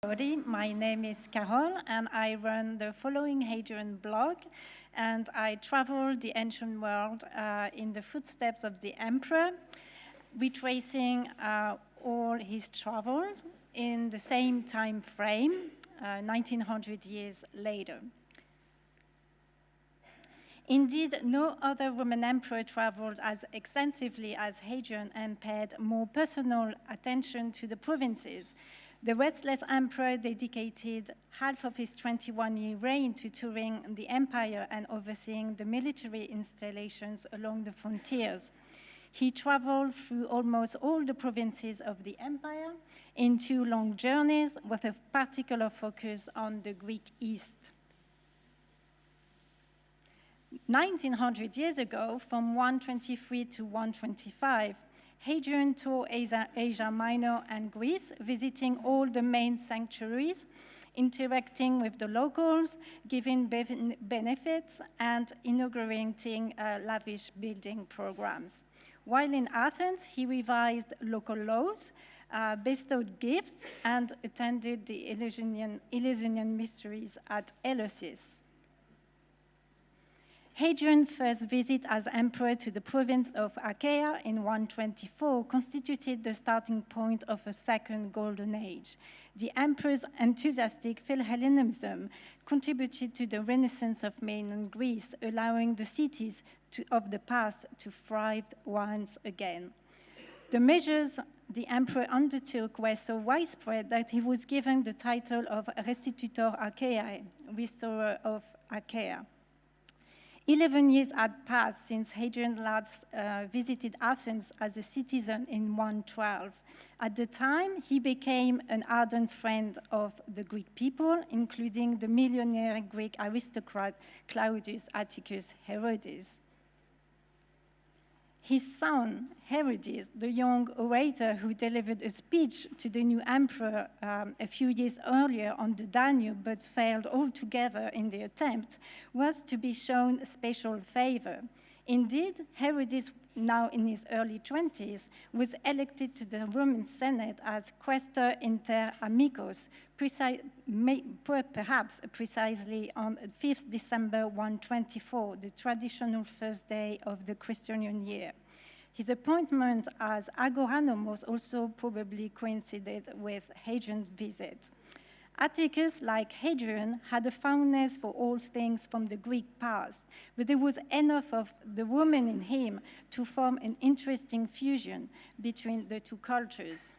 Everybody, my name is Carole and I run the following Hadrian blog, and I travel the ancient world in the footsteps of the emperor, retracing all his travels in the same time frame, 1900 years later. Indeed, no other Roman emperor traveled as extensively as Hadrian and paid more personal attention to the provinces. The restless emperor dedicated half of his 21-year reign to touring the empire and overseeing the military installations along the frontiers. He traveled through almost all the provinces of the empire in 2 long journeys with a particular focus on the Greek East. 1900 years ago, from 123 to 125, Hadrian toured Asia Minor and Greece, visiting all the main sanctuaries, interacting with the locals, giving benefits, and inaugurating lavish building programs. While in Athens, he revised local laws, bestowed gifts, and attended the Eleusinian mysteries at Eleusis. Hadrian's first visit as emperor to the province of Achaia in 124 constituted the starting point of a second golden age. The emperor's enthusiastic Philhellenism contributed to the renaissance of mainland Greece, allowing the cities of the past to thrive once again. The measures the emperor undertook were so widespread that he was given the title of Restitutor Achaeae, restorer of Achaia. 11 years had passed since Hadrian last visited Athens as a citizen in 112. At the time, he became an ardent friend of the Greek people, including the millionaire Greek aristocrat Claudius Atticus Herodes. His son, Herodes, the young orator who delivered a speech to the new emperor a few years earlier on the Danube but failed altogether in the attempt, was to be shown special favor. Indeed, Herodes, now in his early 20s, was elected to the Roman Senate as Quaestor inter amicos, perhaps precisely on 5th December 124, the traditional first day of the Christian year. His appointment as agoranomos also probably coincided with Hadrian's visit. Atticus, like Hadrian, had a fondness for all things from the Greek past, but there was enough of the Roman in him to form an interesting fusion between the two cultures.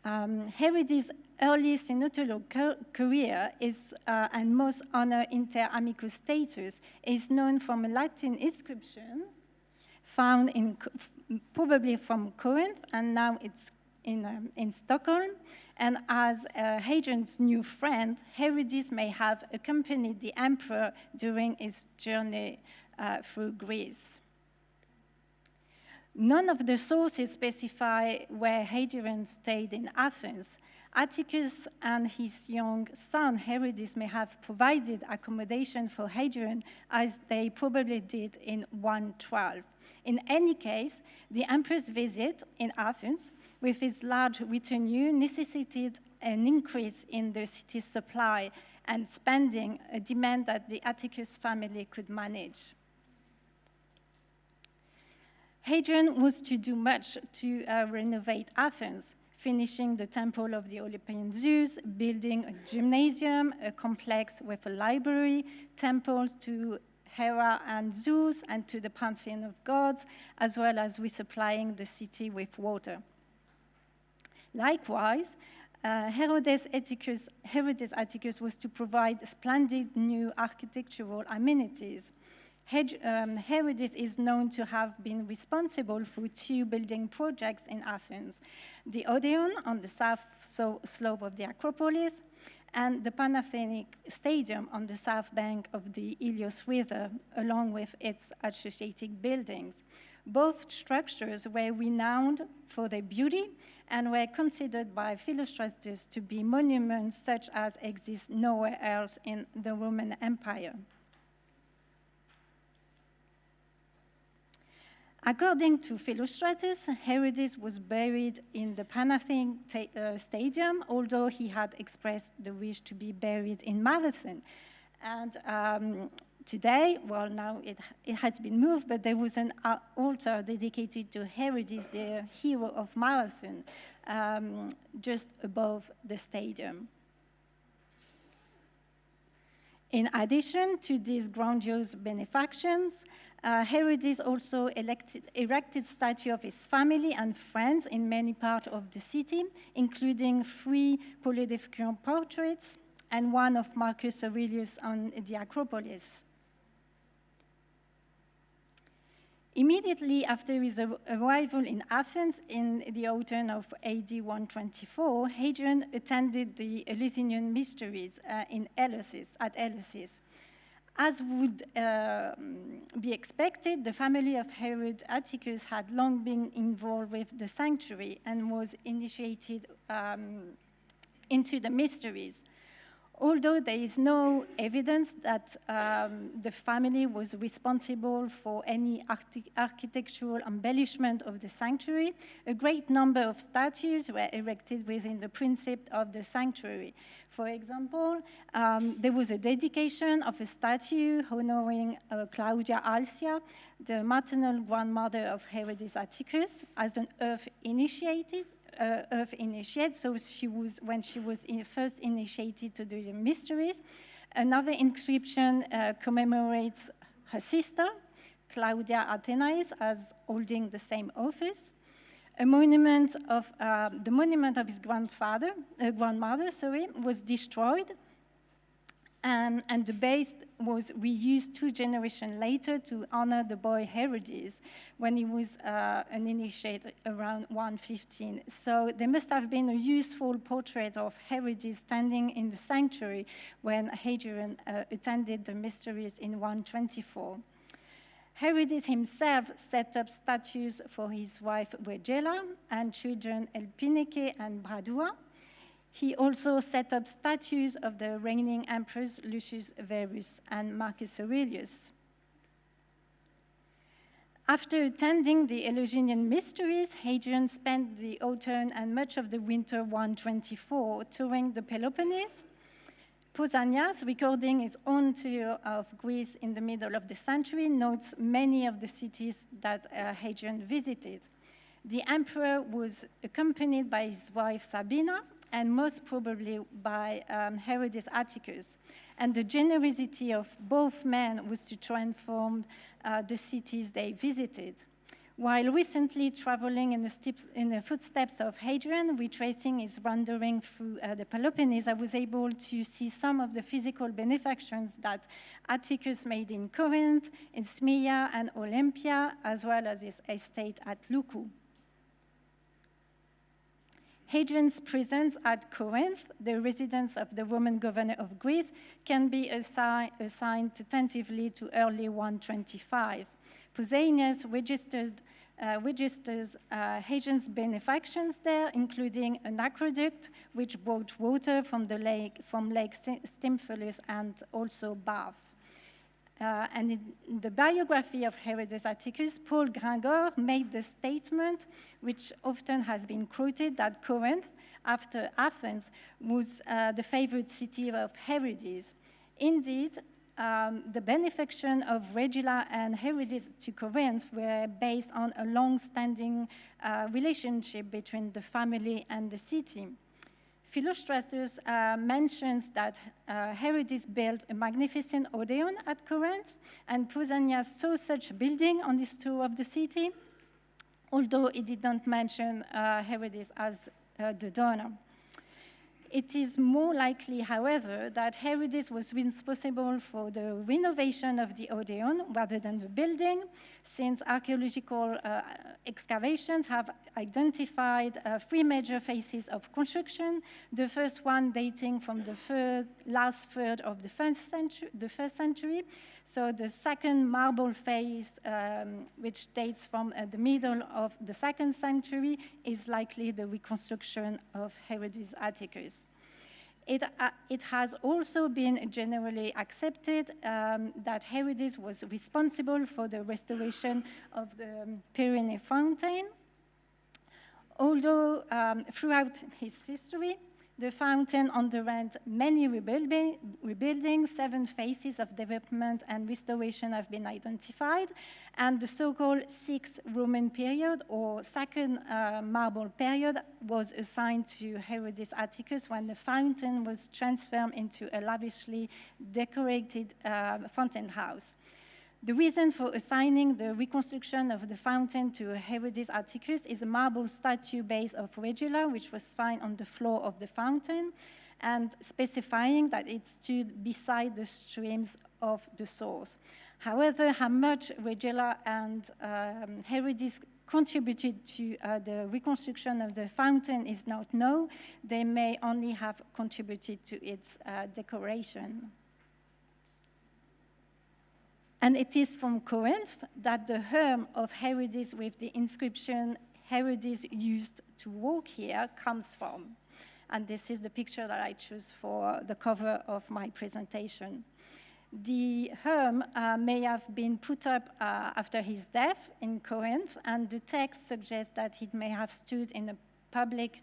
Herodes' early senatorial career and most honor inter amicus status is known from a Latin inscription found probably from Corinth, and now it's in Stockholm. And as Hadrian's new friend, Herodes may have accompanied the emperor during his journey through Greece. None of the sources specify where Hadrian stayed in Athens. Atticus and his young son Herodes may have provided accommodation for Hadrian, as they probably did in 112. In any case, the emperor's visit in Athens with his large retinue necessitated an increase in the city's supply and spending, a demand that the Atticus family could manage. Hadrian was to do much to renovate Athens, finishing the temple of the Olympian Zeus, building a gymnasium, a complex with a library, temples to Hera and Zeus and to the pantheon of gods, as well as resupplying the city with water. Likewise, Herodes Atticus was to provide splendid new architectural amenities. Herodes is known to have been responsible for 2 building projects in Athens: the Odeon on the south slope of the Acropolis and the Panathenaic Stadium on the south bank of the Ilios River, along with its associated buildings. Both structures were renowned for their beauty and were considered by Philostratus to be monuments such as exist nowhere else in the Roman Empire. According to Philostratus, Herodes was buried in the Panathenaic Stadium, although he had expressed the wish to be buried in Marathon. And today, well, now it has been moved, but there was an altar dedicated to Herodes, the hero of Marathon, just above the stadium. In addition to these grandiose benefactions, Herodes also erected statues of his family and friends in many parts of the city, including 3 Polydeucalion portraits and one of Marcus Aurelius on the Acropolis. Immediately after his arrival in Athens in the autumn of AD 124, Hadrian attended the Eleusinian Mysteries at Eleusis. As would be expected, the family of Herod Atticus had long been involved with the sanctuary and was initiated into the mysteries. Although there is no evidence that the family was responsible for any architectural embellishment of the sanctuary, a great number of statues were erected within the principle of the sanctuary. For example, there was a dedication of a statue honoring Claudia Alcia, the maternal grandmother of Herodes Atticus, as an earth initiate, so when she was first initiated to do the mysteries. Another inscription commemorates her sister, Claudia Athenais, as holding the same office. A monument of the monument of his grandmother, was destroyed, and the base was reused 2 generations later to honor the boy Herodes when he was an initiate around 115. So there must have been a useful portrait of Herodes standing in the sanctuary when Hadrian attended the mysteries in 124. Herodes himself set up statues for his wife Regilla and children Elpinike and Bradua. He also set up statues of the reigning emperors Lucius Verus and Marcus Aurelius. After attending the Eleusinian Mysteries, Hadrian spent the autumn and much of the winter 124 touring the Peloponnese. Pausanias, recording his own tour of Greece in the middle of the century, notes many of the cities that Hadrian visited. The emperor was accompanied by his wife Sabina, and most probably by Herodes Atticus. And the generosity of both men was to transform the cities they visited. While recently traveling in the footsteps of Hadrian, retracing his wandering through the Peloponnese, I was able to see some of the physical benefactions that Atticus made in Corinth, in Smyrna and Olympia, as well as his estate at Loukou. Hadrian's presence at Corinth, the residence of the Roman governor of Greece, can be assigned tentatively to early 125. Pausanias registers Hadrian's benefactions there, including an aqueduct which brought water from Lake Stymphalus and also Bath. And in the biography of Herodes Atticus, Paul Gringor made the statement, which often has been quoted, that Corinth, after Athens, was the favorite city of Herodes. Indeed, the benefaction of Regilla and Herodes to Corinth were based on a long-standing relationship between the family and the city. Philostratus mentions that Herodes built a magnificent Odeon at Corinth, and Pausanias saw such a building on this tour of the city, although he did not mention Herodes as the donor. It is more likely, however, that Herodes was responsible for the renovation of the Odeon rather than the building, since archaeological excavations have identified 3 major phases of construction, the first one dating from the last third of the first century. So the second marble phase, which dates from the middle of the 2nd century, is likely the reconstruction of Herodes Atticus. It has also been generally accepted that Herodes was responsible for the restoration of the Pyrenees fountain, although throughout his history, the fountain underwent many rebuildings, 7 phases of development and restoration have been identified, and the so-called Sixth Roman period, or Second Marble period, was assigned to Herodes Atticus when the fountain was transformed into a lavishly decorated fountain house. The reason for assigning the reconstruction of the fountain to Herodes Atticus is a marble statue base of Regula, which was found on the floor of the fountain, and specifying that it stood beside the streams of the source. However, how much Regula and Herodes contributed to the reconstruction of the fountain is not known. They may only have contributed to its decoration. And it is from Corinth that the herm of Herodes with the inscription Herodes used to walk here comes from. And this is the picture that I chose for the cover of my presentation. The herm may have been put up after his death in Corinth, and the text suggests that it may have stood in a public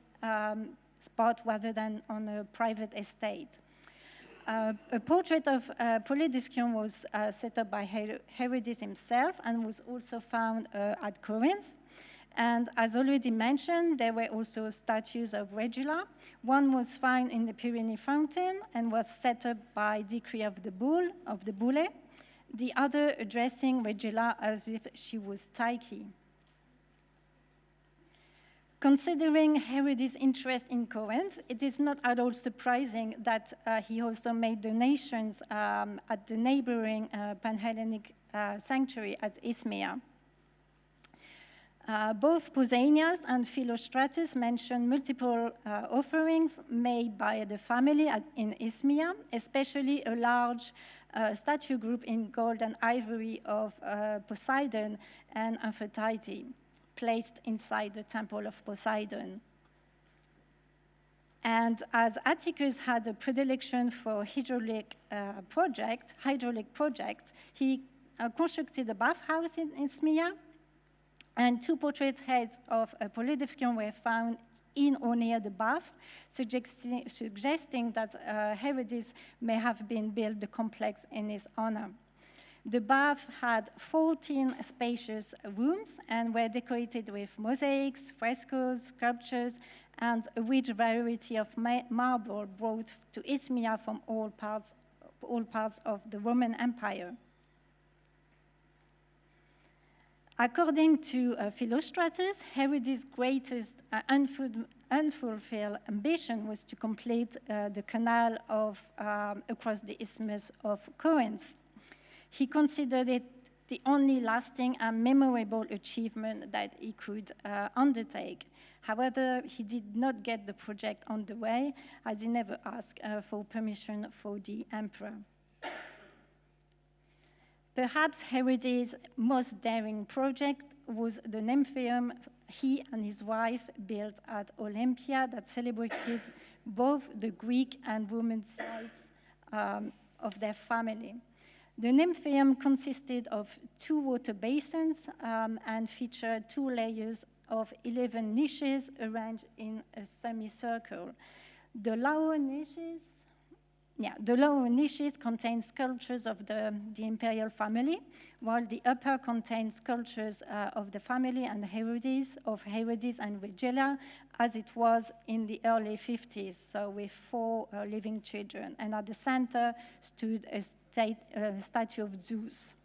spot rather than on a private estate. A portrait of Polydipkion was set up by Herodes himself and was also found at Corinth. And as already mentioned, there were also statues of Regula. One was found in the Pyrenees fountain and was set up by decree of the bull, the other addressing Regula as if she was Tyche. Considering Herodes' interest in Corinth, it is not at all surprising that he also made donations at the neighboring Panhellenic sanctuary at Isthmia. Both Pausanias and Philostratus mention multiple offerings made by the family in Isthmia, especially a large statue group in gold and ivory of Poseidon and Aphrodite, placed inside the temple of Poseidon. And as Atticus had a predilection for hydraulic project, he constructed a bathhouse in Isthmia, and 2 portrait heads of Polydipkion were found in or near the baths, suggesting that Herodes may have been built the complex in his honor. The bath had 14 spacious rooms and were decorated with mosaics, frescoes, sculptures, and a rich variety of marble brought to Isthmia from all parts of the Roman Empire. According to Philostratus, Herodes' greatest unfulfilled ambition was to complete the canal across the Isthmus of Corinth. He considered it the only lasting and memorable achievement that he could undertake. However, he did not get the project on the way, as he never asked for permission for the emperor. Perhaps Herodes' most daring project was the Nymphaeum he and his wife built at Olympia that celebrated both the Greek and Roman sides of their family. The Nymphaeum consisted of 2 water basins and featured 2 layers of 11 niches arranged in a semicircle. The lower niches contain sculptures of the imperial family, while the upper contains sculptures of the family and Herodes and Regula, as it was in the early 50s, so with 4 living children. And at the center stood a statue of Zeus.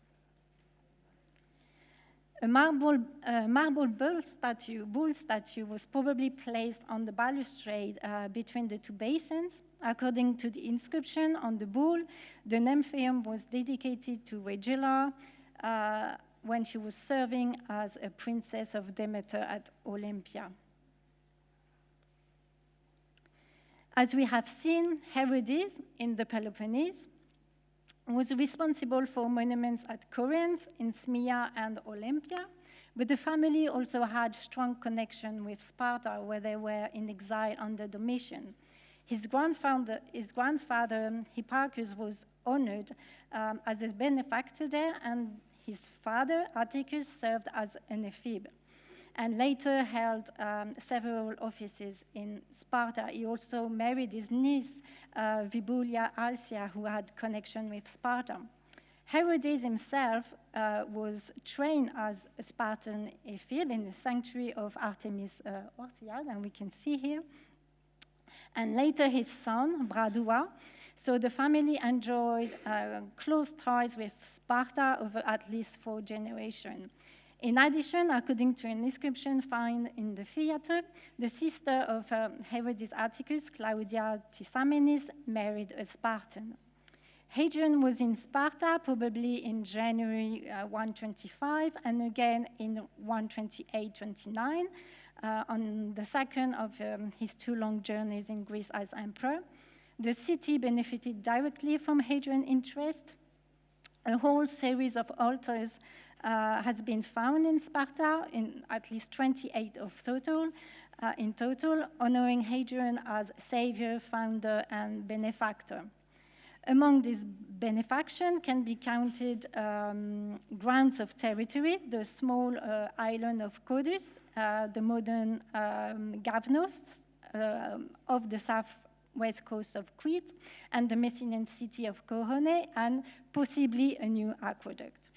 A marble bull statue was probably placed on the balustrade between the 2 basins. According to the inscription on the bull, the Nymphaeum was dedicated to Regula when she was serving as a princess of Demeter at Olympia. As we have seen, Herodes in the Peloponnese was responsible for monuments at Corinth, in Isthmia, and Olympia, but the family also had strong connection with Sparta, where they were in exile under Domitian. His grandfather Hipparchus, was honored as a benefactor there, and his father, Atticus, served as an ephebe, and later held several offices in Sparta. He also married his niece, Vibulia Alcia, who had connection with Sparta. Herodes himself was trained as a Spartan ephebe in the sanctuary of Artemis Orthiad, and we can see here. And later his son, Bradua. So the family enjoyed close ties with Sparta over at least 4 generations. In addition, according to an inscription found in the theater, the sister of Herodes Atticus, Claudia Tisamenis, married a Spartan. Hadrian was in Sparta probably in January 125 and again in 128-29 on the second of his 2 long journeys in Greece as emperor. The city benefited directly from Hadrian's interest. A whole series of altars has been found in Sparta, in at least 28 in total, honoring Hadrian as savior, founder, and benefactor. Among these benefactions can be counted grants of territory, the small island of Codus, the modern Gavnos of the southwest coast of Crete, and the Messenian city of Korone, and possibly a new aqueduct.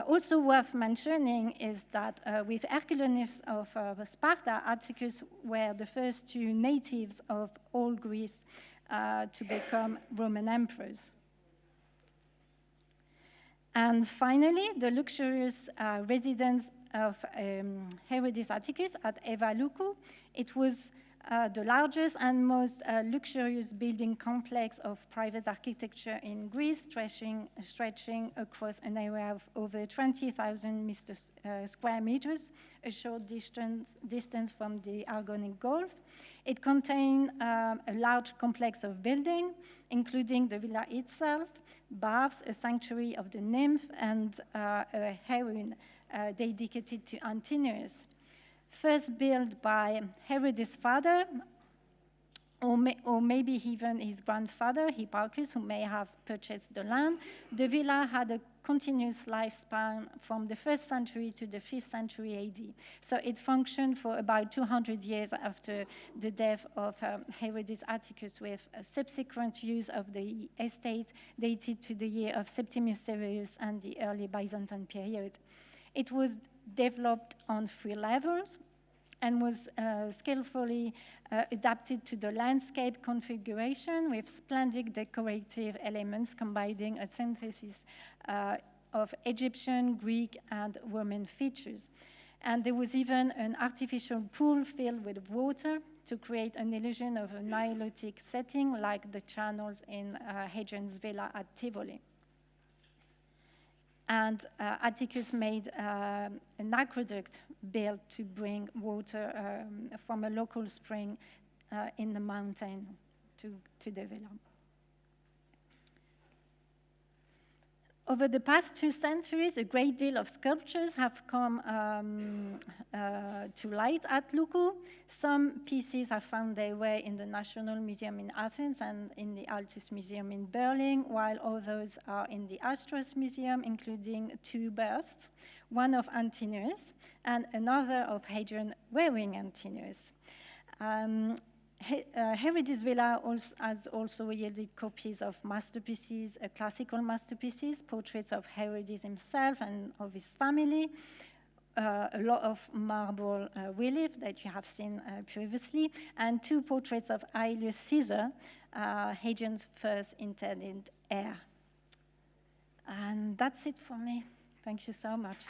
Also worth mentioning is that with Herculanus of Sparta, Atticus were the first 2 natives of all Greece to become Roman emperors. And finally, the luxurious residence of Herodes Atticus at Evaluku. It was the largest and most luxurious building complex of private architecture in Greece, stretching across an area of over 20,000 square meters, a short distance from the Argonic Gulf. It contained a large complex of buildings, including the villa itself, baths, a sanctuary of the nymph, and a heroine dedicated to Antinous. First built by Herodes' father, or maybe even his grandfather, Hipparchus, who may have purchased the land, the villa had a continuous lifespan from the 1st century to the 5th century AD. So it functioned for about 200 years after the death of Herodes Atticus, with a subsequent use of the estate dated to the year of Septimius Severus and the early Byzantine period. It was developed on 3 levels and was skillfully adapted to the landscape configuration with splendid decorative elements combining a synthesis of Egyptian, Greek, and Roman features. And there was even an artificial pool filled with water to create an illusion of a Nilotic setting like the channels in Hadrian's villa at Tivoli. And Atticus made an aqueduct built to bring water from a local spring in the mountain to the villa. Over the past 2 centuries, a great deal of sculptures have come to light at Luku. Some pieces have found their way in the National Museum in Athens and in the Altus Museum in Berlin, while others are in the Astros Museum, including 2 busts, one of Antinous and another of Hadrian wearing Antinous. Herodes' Villa has also yielded copies of masterpieces, classical masterpieces, portraits of Herodes himself and of his family, a lot of marble relief that you have seen previously, and 2 portraits of Aelius Caesar, Hadrian's first intended heir. And that's it for me. Thank you so much.